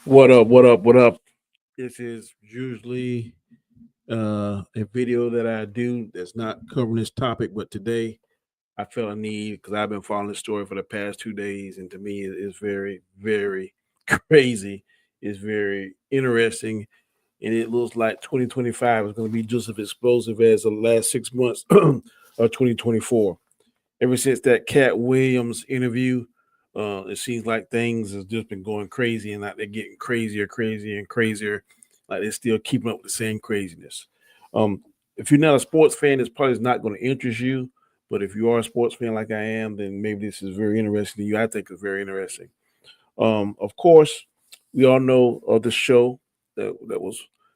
What up? What up? What up? This is usually a video that I do that's not covering this topic, but today I felt a need because I've been following this story for the past 2 days, and to me, it's very, very crazy. It's very interesting, and it looks like 2025 is going to be just as explosive as the last 6 months of 2024. Ever since that Cat Williams interview, it seems like things has just been going crazy, and like they're getting crazier, crazier, and crazier. Like they're still keeping up with the same craziness. Um, if you're not a sports fan, this probably is not going to interest you. But if you are a sports fan like I am, then maybe this is very interesting to you. I think it's very interesting. Of course, we all know of the show that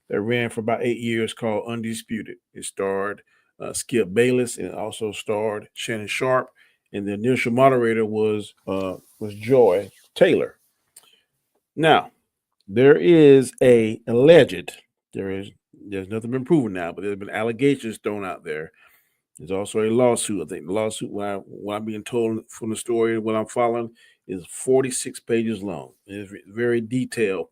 ran for about 8 years called Undisputed. It starred Skip Bayless and it also starred Shannon Sharp, and the initial moderator was Joy Taylor. Now, there is a alleged there is there's nothing been proven now, but there's been allegations thrown out there. There's also a lawsuit. I think the lawsuit, what I'm being told from the story, what I'm following, is 46 pages long. It's very detailed,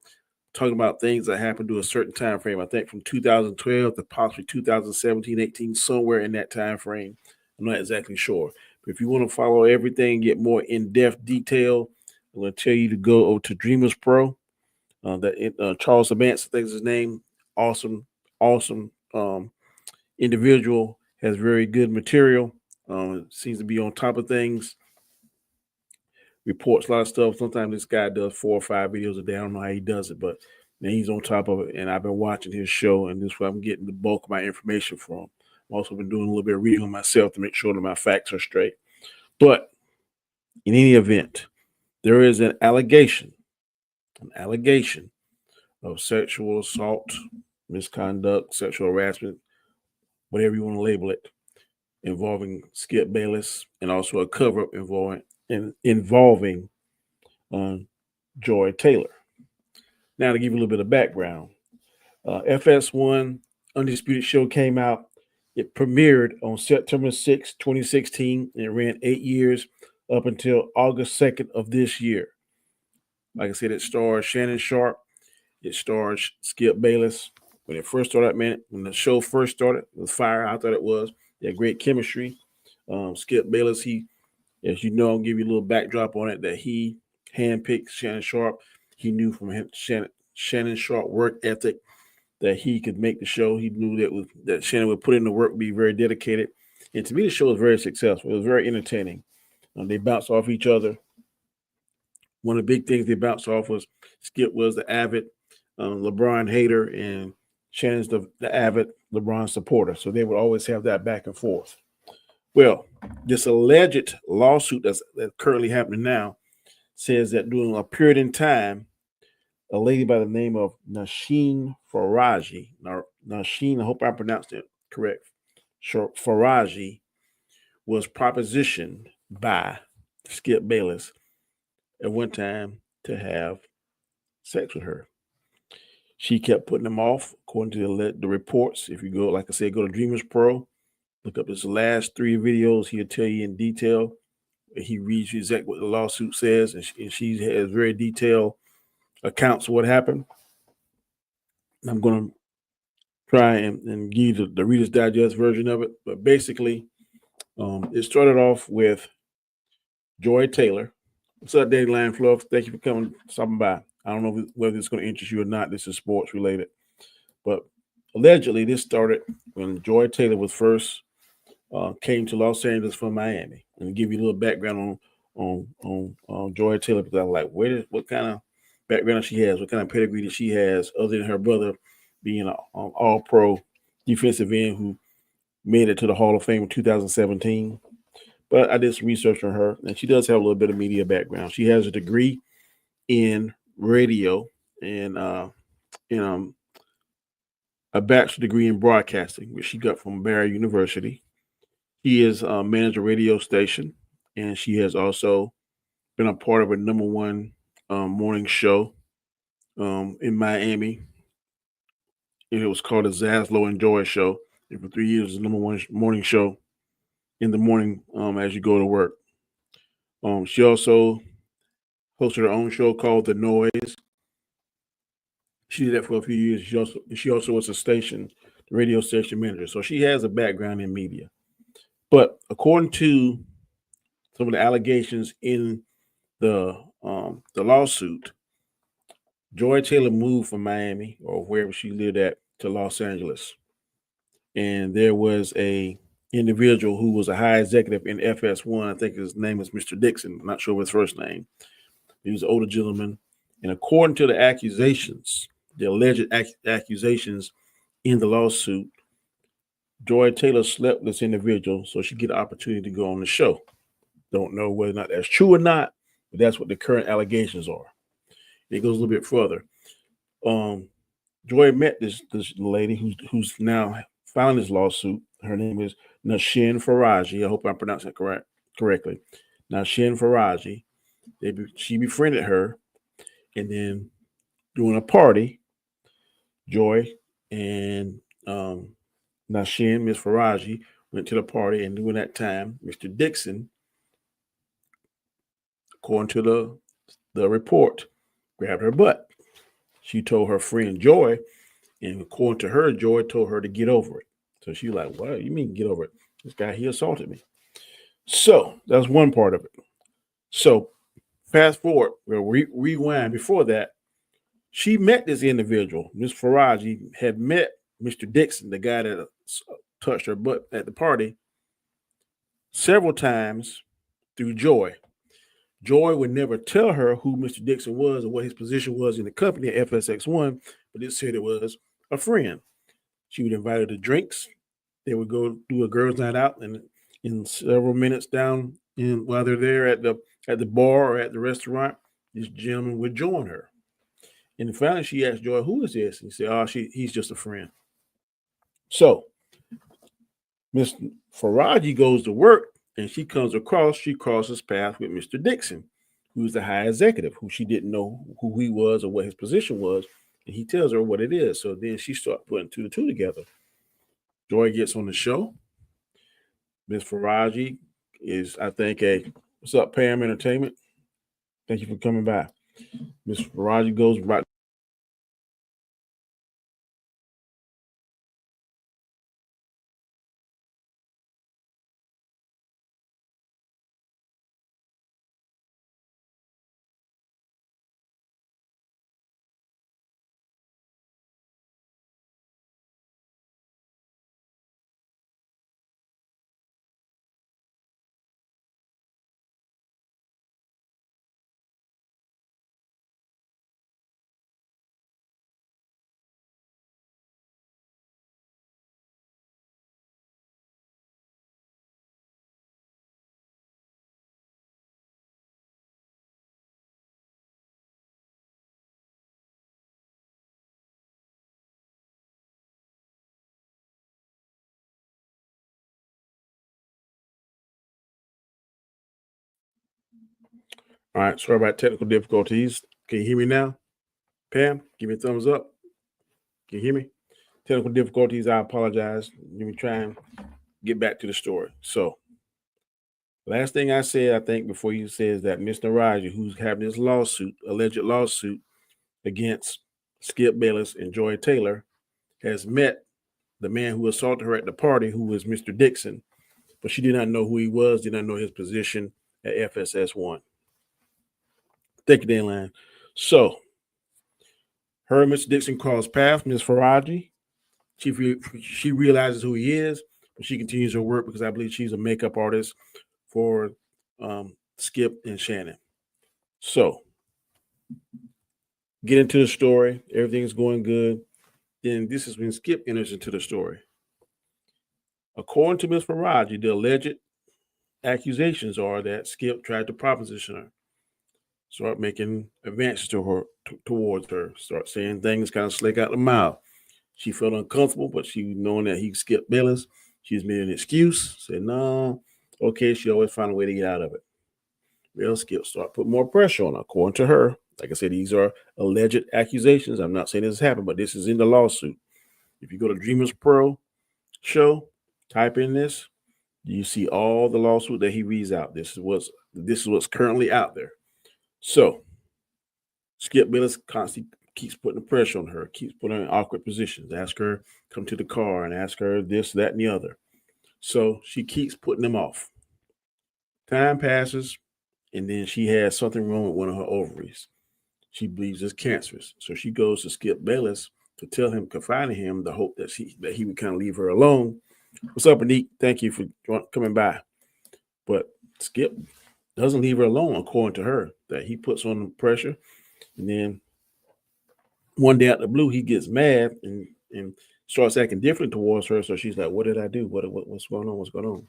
talking about things that happened to a certain time frame. I think from 2012 to possibly 2017, 18, somewhere in that time frame. I'm not exactly sure. But if you want to follow everything, get more in-depth detail, I'm going to tell you to go to Dreamers Pro. Charles Advance, I think is his name. Awesome, awesome individual, has very good material. Seems to be on top of things. Reports a lot of stuff. Sometimes this guy does 4 or 5 videos a day. I don't know how he does it, but man, he's on top of it. And I've been watching his show, and this is where I'm getting the bulk of my information from. I've also been doing a little bit of reading on myself to make sure that my facts are straight. But in any event, there is an allegation of sexual assault, misconduct, sexual harassment, whatever you want to label it, involving Skip Bayless, and also a cover up involving uh, Joy Taylor. Now, to give you a little bit of background, FS1 Undisputed Show came out. It premiered on September 6, 2016, and it ran 8 years up until August 2nd of this year. Like I said, it stars Shannon Sharp. It stars Skip Bayless. When it first started, man, when the show first started, it was fire. I thought it was. They had great chemistry. Skip Bayless, as you know, I'll give you a little backdrop on it, that he handpicked Shannon Sharp. He knew from Shannon Sharp work ethic that he could make the show. He knew that Shannon would put in the work, be very dedicated. And to me, the show was very successful. It was very entertaining. They bounced off each other. One of the big things they bounced off was Skip was the avid LeBron hater, and Shannon's the avid LeBron supporter. So they would always have that back and forth. Well, this alleged lawsuit that's currently happening now says that during a period in time, a lady by the name of Nasheen Faraji, Nasheen, I hope I pronounced it correct, Faraji, was propositioned by Skip Bayless at one time to have sex with her. She kept putting him off, according to the reports. If you go, like I said, go to Dreamers Pro, look up his last 3 videos. He'll tell you in detail. He reads you exactly what the lawsuit says, and she has very detailed accounts of what happened. I'm going to try and give you the Reader's Digest version of it. But basically, it started off with Joy Taylor. What's up, Daddy Lion Fluff? Thank you for coming, stopping by. I don't know whether it's going to interest you or not. This is sports related. But allegedly, this started when Joy Taylor was first came to Los Angeles from Miami. And to give you a little background on Joy Taylor, because I was like, what kind of background she has, what kind of pedigree that she has, other than her brother being an all-pro defensive end who made it to the Hall of Fame in 2017. But I did some research on her, and she does have a little bit of media background. She has a degree in radio and a bachelor degree in broadcasting, which she got from Barry University. She is managed a radio station, and she has also been a part of a #1 morning show in Miami, and it was called the Zaslow and Joy Show. And for 3 years, the #1 morning show in the morning as you go to work. She also hosted her own show called The Noise, She did that for a few years. She also was the radio station manager. So she has a background in media. But according to some of the allegations in the lawsuit, Joy Taylor moved from Miami or wherever she lived at to Los Angeles, and there was a individual who was a high executive in FS1. I think his name is Mr. Dixon. I'm not sure his first name. He was an older gentleman, and according to the accusations, the alleged accusations in the lawsuit, Joy Taylor slept with this individual so she get an opportunity to go on the show. Don't know whether or not that's true or not, but that's what the current allegations are. It goes a little bit further. Joy met this lady who's now filing this lawsuit. Her name is Nashin Faraji. I hope I'm pronouncing it correctly. Nashin Faraji. She befriended her, and then during a party, Joy and Nashin, Miss Faraji, went to the party, and during that time, Mr. Dixon, according to the report, grabbed her butt. She told her friend Joy, and according to her, Joy told her to get over it. So she was like, "What? You mean get over it? This guy, he assaulted me." So that's one part of it. So fast forward, we'll rewind. Before that, she met this individual. Miss Faraji had met Mr. Dixon, the guy that touched her butt at the party, several times through Joy. Joy would never tell her who Mr. Dixon was or what his position was in the company at FSX1, but it said it was a friend. She would invite her to drinks. They would go do a girls' night out, and in several minutes down, while they're there at the bar or at the restaurant, this gentleman would join her. And finally, she asked Joy, "Who is this?" And he said, "Oh, he's just a friend." So Miss Faraji goes to work, and she crosses paths with Mr. Dixon, who's the high executive, who she didn't know who he was or what his position was. And he tells her what it is. So then she starts putting two to two together. Joy gets on the show. Miss Faraji is, I think, what's up, Pam Entertainment? Thank you for coming by. Miss Faraji goes right. All right, sorry about technical difficulties. Can you hear me now? Pam, give me a thumbs up. Can you hear me? Technical difficulties, I apologize. Let me try and get back to the story. So, last thing I said, I think, before you said is that Mr. Raja, who's having this alleged lawsuit against Skip Bayless and Joy Taylor, has met the man who assaulted her at the party, who was Mr. Dixon, but she did not know who he was, did not know his position at FSS1. Thank you, Dan. So, her and Mr. Dixon cross paths. Ms. Faraji, she realizes who he is, but she continues her work because I believe she's a makeup artist for Skip and Shannon. So, get into the story. Everything's going good. Then this is when Skip enters into the story. According to Ms. Faraji, the alleged accusations are that Skip tried to proposition her, start making advances towards her, start saying things kind of slick out the mouth. She felt uncomfortable, but she knowing that he skipped Bayless, she's made an excuse, said no, okay, she always find a way to get out of it. Real Skip start putting more pressure on her. According to her, like I said, these are alleged accusations. I'm not saying this has happened, but this is in the lawsuit. If you go to Dreamers Pro show, type in this, you see all the lawsuit that he reads out. This is what's currently out there. So Skip Bayless constantly keeps putting the pressure on her, keeps putting her in awkward positions, ask her come to the car and ask her this, that, and the other. So she keeps putting them off. Time passes, and then she has something wrong with one of her ovaries. She believes it's cancerous. So she goes to Skip Bayless to tell him, confide in him, the hope that he would kind of leave her alone. What's up, Anik? Thank you for coming by. But Skip doesn't leave her alone, according to her, that he puts on the pressure. And then one day out the blue, he gets mad and starts acting different towards her. So she's like, what did I do? What's going on? What's going on?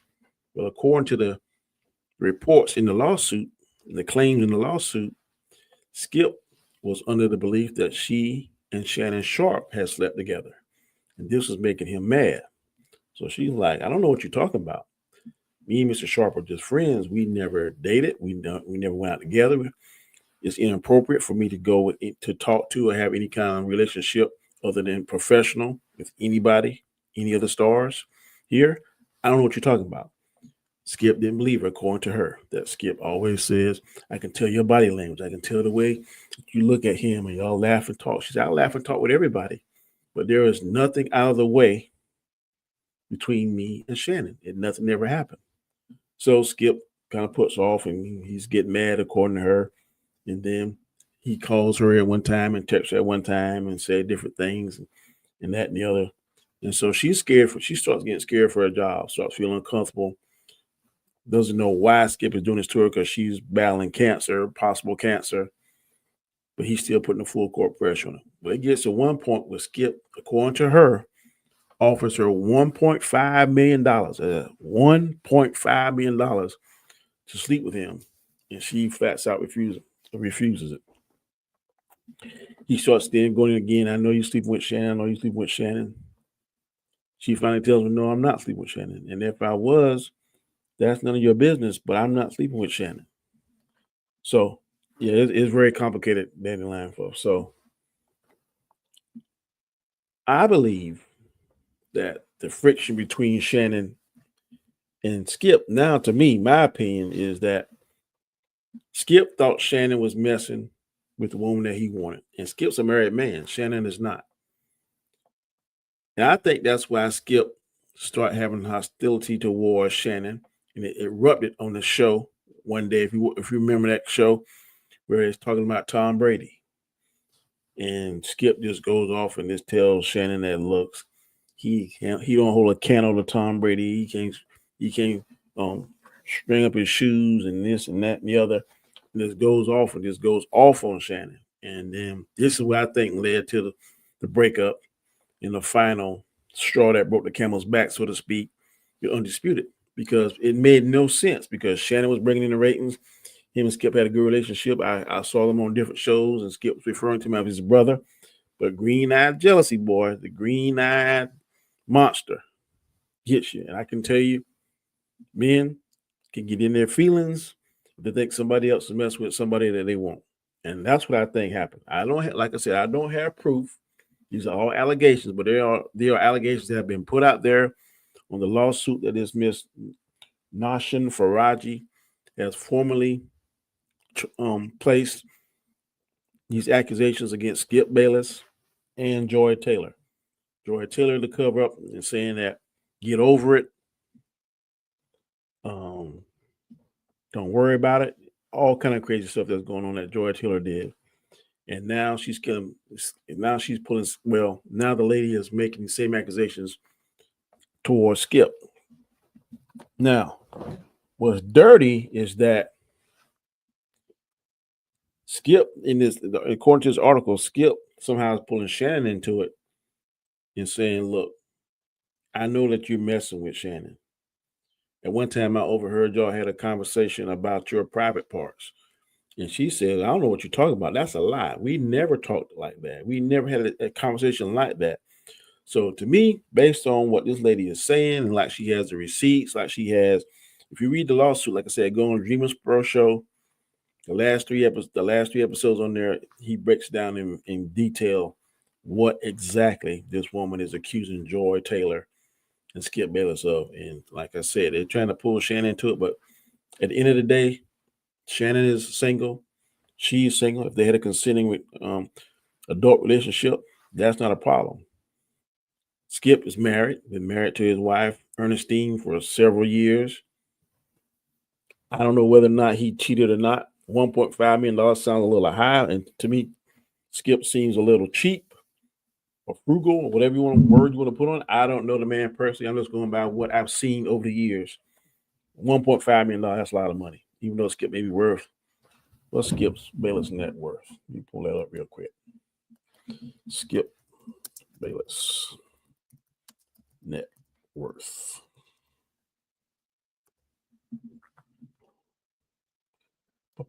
Well, according to the reports in the lawsuit, the claims in the lawsuit, Skip was under the belief that she and Shannon Sharp had slept together. And this was making him mad. So she's like, I don't know what you're talking about. Me and Mr. Sharp are just friends. We never dated. We never went out together. It's inappropriate for me to go to talk to or have any kind of relationship other than professional with anybody, any of the stars here. I don't know what you're talking about. Skip didn't believe her, according to her. That Skip always says, I can tell your body language. I can tell the way you look at him and y'all laugh and talk. She said, I laugh and talk with everybody. But there is nothing out of the way between me and Shannon. And nothing ever happened. So Skip kind of puts off and he's getting mad, according to her. And then he calls her at one time and texts her at one time and said different things and that and the other. And so she's scared. She starts getting scared for her job, starts feeling uncomfortable. Doesn't know why Skip is doing this to her because she's battling cancer, possible cancer. But he's still putting the full court pressure on her. But it gets to one point where Skip, according to her, offers her $1.5 million, $1.5 million to sleep with him. And she flats out refuses it. He starts then going again. I know you're sleeping with Shannon. I know you're sleeping with Shannon. She finally tells him, no, I'm not sleeping with Shannon. And if I was, that's none of your business, but I'm not sleeping with Shannon. So, yeah, it's very complicated, Dandelion folks. So, I believe that the friction between Shannon and Skip, now to me, my opinion is that Skip thought Shannon was messing with the woman that he wanted. And Skip's a married man. Shannon is not. And I think that's why Skip started having hostility towards Shannon. And it erupted on the show one day. If you remember that show where he's talking about Tom Brady. And Skip just goes off and just tells Shannon that looks, he don't hold a candle to Tom Brady. He can't string up his shoes and this and that and the other. And this goes off on Shannon. And then this is what I think led to the breakup in the final straw that broke the camel's back, so to speak. You're undisputed because it made no sense because Shannon was bringing in the ratings. Him and Skip had a good relationship. I saw them on different shows, and Skip was referring to him as his brother. But green-eyed jealousy, boy, the green-eyed monster gets you. And I can tell you, men can get in their feelings if they think somebody else is messing with somebody that they want. And that's what I think happened. I don't have proof. These are all allegations, but there are allegations that have been put out there on the lawsuit that is Miss Nashin Faraji has formally placed these accusations against Skip Bayless and Joy Taylor. Joy Taylor to cover up and saying that get over it. Don't worry about it. All kind of crazy stuff that's going on that Joy Taylor did. And now she's pulling. Well, now the lady is making the same accusations towards Skip. Now, what's dirty is that Skip, according to this article, Skip somehow is pulling Shannon into it and saying, look, I know that you're messing with Shannon. At one time, I overheard y'all had a conversation about your private parts. And she said, I don't know what you're talking about. That's a lie. We never talked like that. We never had a conversation like that. So to me, based on what this lady is saying, and like she has the receipts, like she has, if you read the lawsuit, like I said, go on Dreamers Pro Show. The last three episodes on there, he breaks down in detail what exactly this woman is accusing Joy Taylor and Skip Bayless of. And like I said, they're trying to pull Shannon into it, but at the end of the day, Shannon is single. She's single. If they had a consenting adult relationship, that's not a problem. Skip is married, been married to his wife, Ernestine, for several years. I don't know whether or not he cheated or not. $1.5 million sounds a little high. And to me, Skip seems a little cheap or frugal or whatever word you want to put on it. I don't know the man personally. I'm just going by what I've seen over the years. $1.5 million, that's a lot of money. Even though Skip may be worth, what's Skip's Bayless net worth? Let me pull that up real quick. Skip Bayless net worth. I'll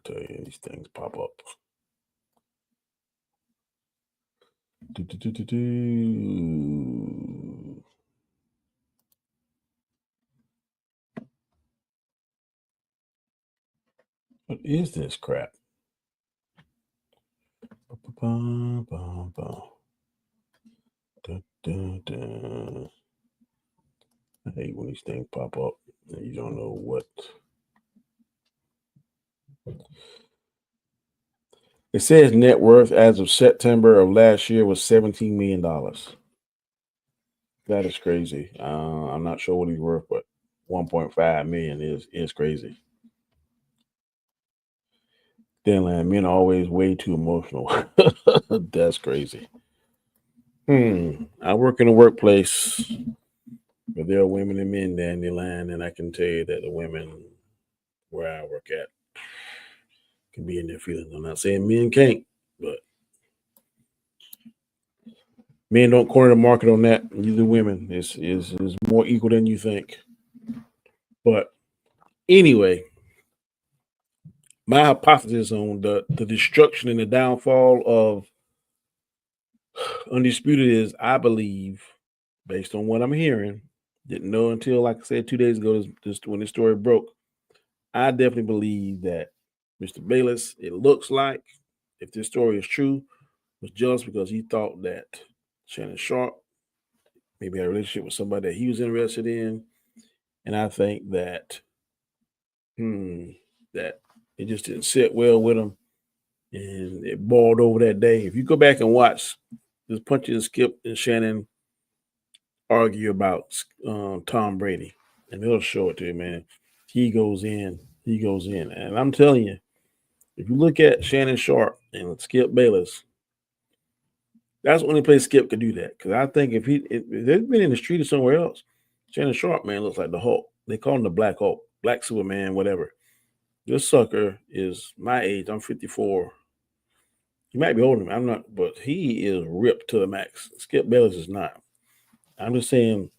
tell you, these things pop up. What is this crap? I hate when these things pop up and you don't know what. It says net worth as of September of last year was $17 million. That is crazy. I'm not sure what he's worth, but 1.5 million is crazy. Then men are always way too emotional. That's crazy. I work in a workplace where there are women and men down the line, and I can tell you that the women where I work at can be in their feelings. I'm not saying men can't, but men don't corner the market on that. Neither women is more equal than you think. But anyway, my hypothesis on the destruction and the downfall of Undisputed is, I believe, based on what I'm hearing, didn't know until, like I said, 2 days ago, just when this story broke. I definitely believe that Mr. Bayless, it looks like, if this story is true, was jealous because he thought that Shannon Sharp maybe had a relationship with somebody that he was interested in. And I think that that it just didn't sit well with him. And it boiled over that day. If you go back and watch this Punchy and Skip and Shannon argue about Tom Brady, and they'll show it to you, man. He goes in. And I'm telling you, if you look at Shannon Sharp and Skip Bayless, that's the only place Skip could do that. Because I think if they've been in the street or somewhere else, Shannon Sharp, man, looks like the Hulk. They call him the Black Hulk, Black Superman, whatever. This sucker is my age. I'm 54. He might be older than me. I'm not, but he is ripped to the max. Skip Bayless is not. I'm just saying,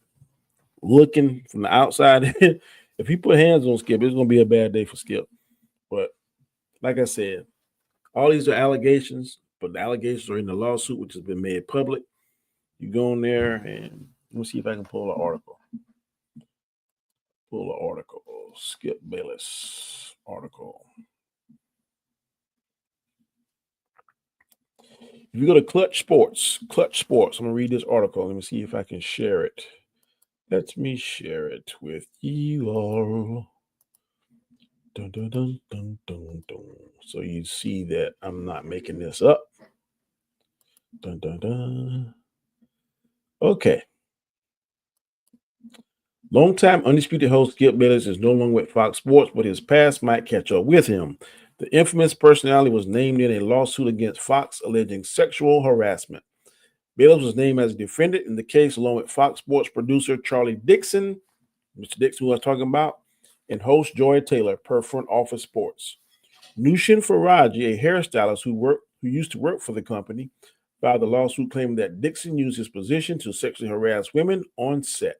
looking from the outside, if he put hands on Skip, it's going to be a bad day for Skip. But like I said, all these are allegations, but the allegations are in the lawsuit, which has been made public. You go in there and let me see if I can pull an article. Skip Bayless article. If you go to Clutch Sports, I'm going to read this article. Let me see if I can share it. Let me share it with you all. Dun, dun, dun, dun, dun, dun. So you see that I'm not making this up. Dun, dun, dun. Okay. Longtime Undisputed host Skip Bayless is no longer with Fox Sports, but his past might catch up with him. The infamous personality was named in a lawsuit against Fox alleging sexual harassment. Bayless was named as a defendant in the case along with Fox Sports producer Charlie Dixon, Mr. Dixon who I was talking about, and host Joy Taylor, per Front Office Sports. Nushin Faraji, a hairstylist who used to work for the company, filed a lawsuit claiming that Dixon used his position to sexually harass women on set.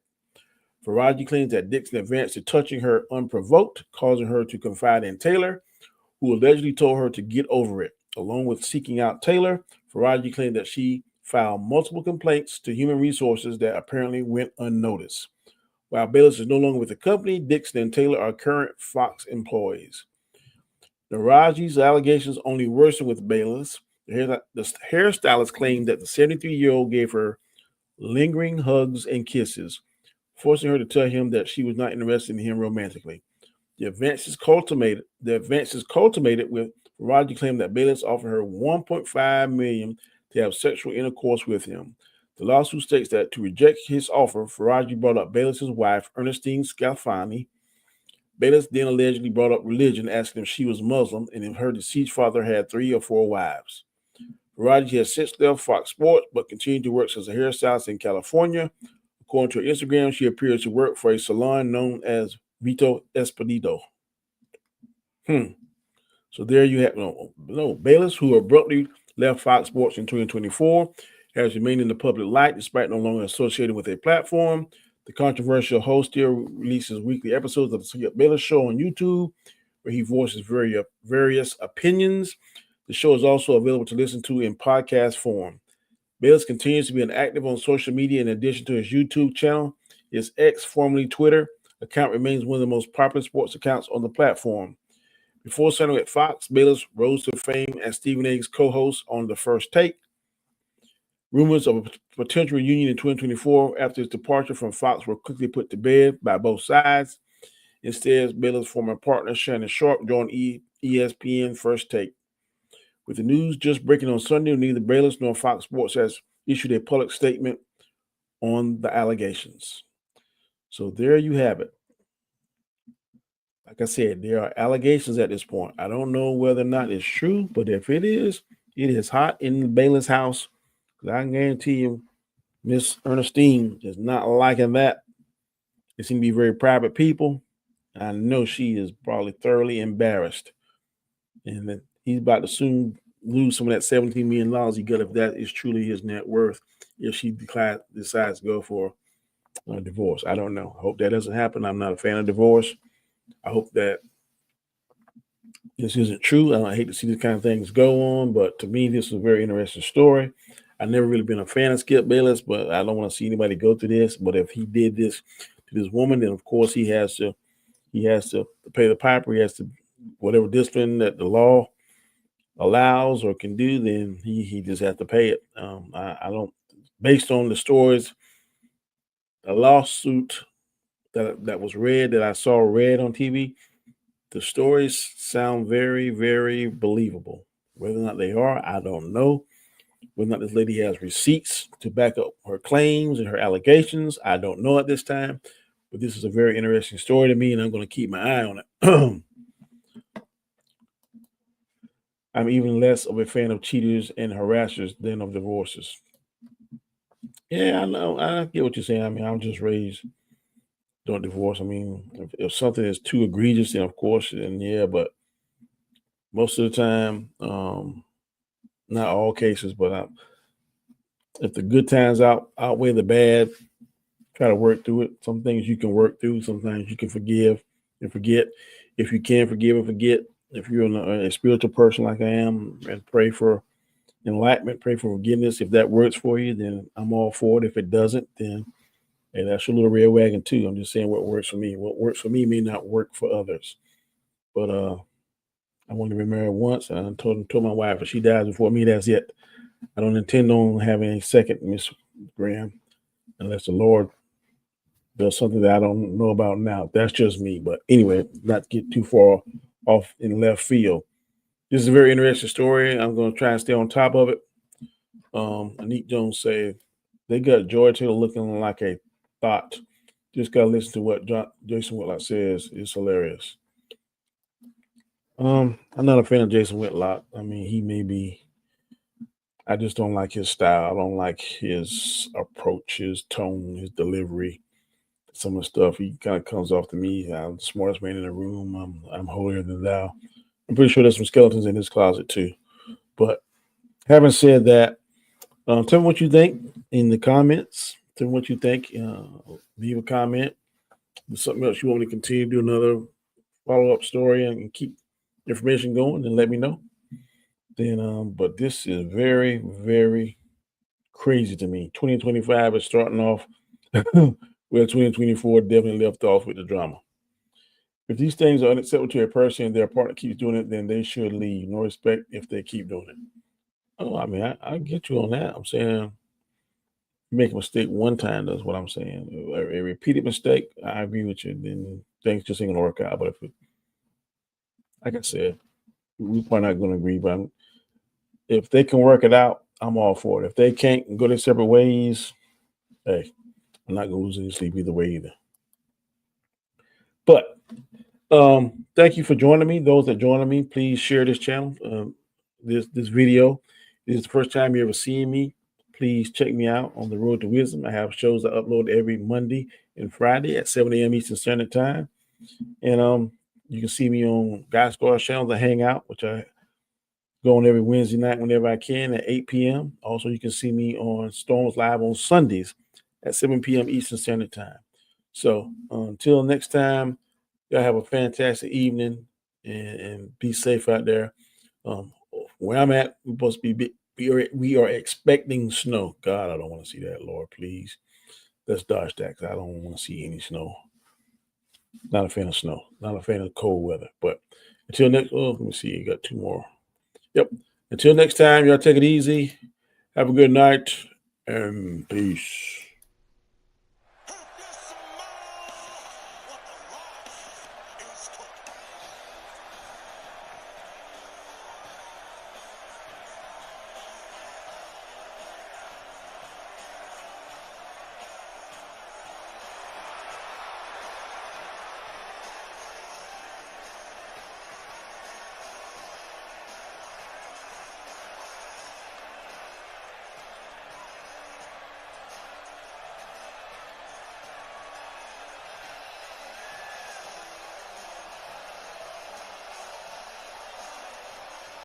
Faraji claims that Dixon advanced to touching her unprovoked, causing her to confide in Taylor, who allegedly told her to get over it. Along with seeking out Taylor, Faraji claimed that she filed multiple complaints to Human Resources that apparently went unnoticed. While Bayless is no longer with the company, Dixon and Taylor are current Fox employees. Faraji's allegations only worsened with Bayless. The hairstylist claimed that the 73-year-old gave her lingering hugs and kisses, forcing her to tell him that she was not interested in him romantically. The advances culminated with Roger claiming that Bayless offered her 1.5 million to have sexual intercourse with him. The lawsuit states that to reject his offer, Faraji brought up Bayless's wife, Ernestine Scalfani. Bayless then allegedly brought up religion, asking if she was Muslim and if her deceased father had 3 or 4 wives. Faraji has since left Fox Sports but continued to work as a hairstylist in California. According to her Instagram, she appears to work for a salon known as Vito Espedito. So there you have Bayless, who abruptly left Fox Sports in 2024, has remained in the public light despite no longer associated with a platform. The controversial host still releases weekly episodes of the Skip Bayless Show on YouTube, where he voices various opinions. The show is also available to listen to in podcast form. Bayless continues to be active on social media in addition to his YouTube channel. His X, formerly Twitter, account remains one of the most popular sports accounts on the platform. Before signing with Fox, Bayless rose to fame as Stephen A's co-host on The First Take. Rumors of a potential reunion in 2024 after his departure from Fox were quickly put to bed by both sides. Instead, Bayless' former partner Shannon Sharpe joined ESPN First Take. With the news just breaking on Sunday, neither Bayless nor Fox Sports has issued a public statement on the allegations. So there you have it. Like I said, there are allegations at this point. I don't know whether or not it's true, but if it is hot in the Bayless house. I can guarantee you, Miss Ernestine is not liking that. They seem to be very private people. I know she is probably thoroughly embarrassed. And that he's about to soon lose some of that $17 million he got if that is truly his net worth, if she decides to go for a divorce. I don't know. I hope that doesn't happen. I'm not a fan of divorce. I hope that this isn't true. I hate to see these kind of things go on, but to me, this is a very interesting story. I've never really been a fan of Skip Bayless, but I don't want to see anybody go through this. But if he did this to this woman, then of course he has to pay the piper. He has to, whatever discipline that the law allows or can do, then he just has to pay it. I don't, based on the stories, the lawsuit that was read, that I saw read on TV, the stories sound very, very believable. Whether or not they are, I don't know. Whether or not this lady has receipts to back up her claims and her allegations, I don't know at this time. But this is a very interesting story to me, and I'm going to keep my eye on it. I'm even less of a fan of cheaters and harassers than of divorces. Yeah, I know. I get what you're saying. I mean, I'm just raised don't divorce. I mean, if something is too egregious, then of course, then yeah. But most of the time, not all cases, but if the good times outweigh the bad, try to work through it. Some things you can work through. Sometimes you can forgive and forget. If you can forgive and forget, if you're a spiritual person like I am, and pray for enlightenment, pray for forgiveness. If that works for you, then I'm all for it. If it doesn't, then hey, that's your little red wagon too. I'm just saying what works for me. What works for me may not work for others. But I want to be married once, and I told my wife if she dies before me, that's it. I don't intend on having a second Miss Graham unless the Lord does something that I don't know about now. That's just me. But anyway, not to get too far off in left field. This is a very interesting story. I'm going to try and stay on top of it. Anik Jones said they got George Hill looking like a thought. Just got to listen to what Jason Whitlock says. It's hilarious. I'm not a fan of Jason Whitlock. I mean, he may be. I just don't like his style. I don't like his approach, his tone, his delivery. Some of the stuff he kind of comes off to me. I'm the smartest man in the room. I'm holier than thou. I'm pretty sure there's some skeletons in his closet too. But having said that, tell me what you think in the comments. Tell me what you think. Leave a comment. There's something else you want me to continue to do another follow-up story and keep information going, then let me know. Then, but this is very, very crazy to me. 2025 is starting off where 2024 definitely left off with the drama. If these things are unacceptable to a person and their partner keeps doing it, then they should leave. No respect if they keep doing it. Oh, I mean, I get you on that. I'm saying You make a mistake one time, that's what I'm saying. A repeated mistake, I agree with you. Then things just ain't gonna work out. But like I said, we're probably not gonna agree. But if they can work it out, I'm all for it. If they can't go their separate ways, hey, I'm not gonna lose any sleep either way either. But thank you for joining me. Those that joining me, please share this channel. This video. This is the first time you ever seen me. Please check me out on the Road to Wisdom. I have shows I upload every Monday and Friday at 7 a.m. Eastern Standard Time. And you can see me on Guy Scar's channel, I hang out, which I go on every Wednesday night whenever I can at 8 p.m. Also, you can see me on Storms Live on Sundays at 7 p.m. Eastern Standard Time. So until next time, y'all have a fantastic evening and be safe out there. Where I'm at, we're supposed to be we are expecting snow. God, I don't want to see that, Lord, please. Let's dodge that because I don't want to see any snow. Not a fan of snow. Not a fan of cold weather. But until next, let me see. You got two more. Yep. Until next time, y'all take it easy. Have a good night and peace.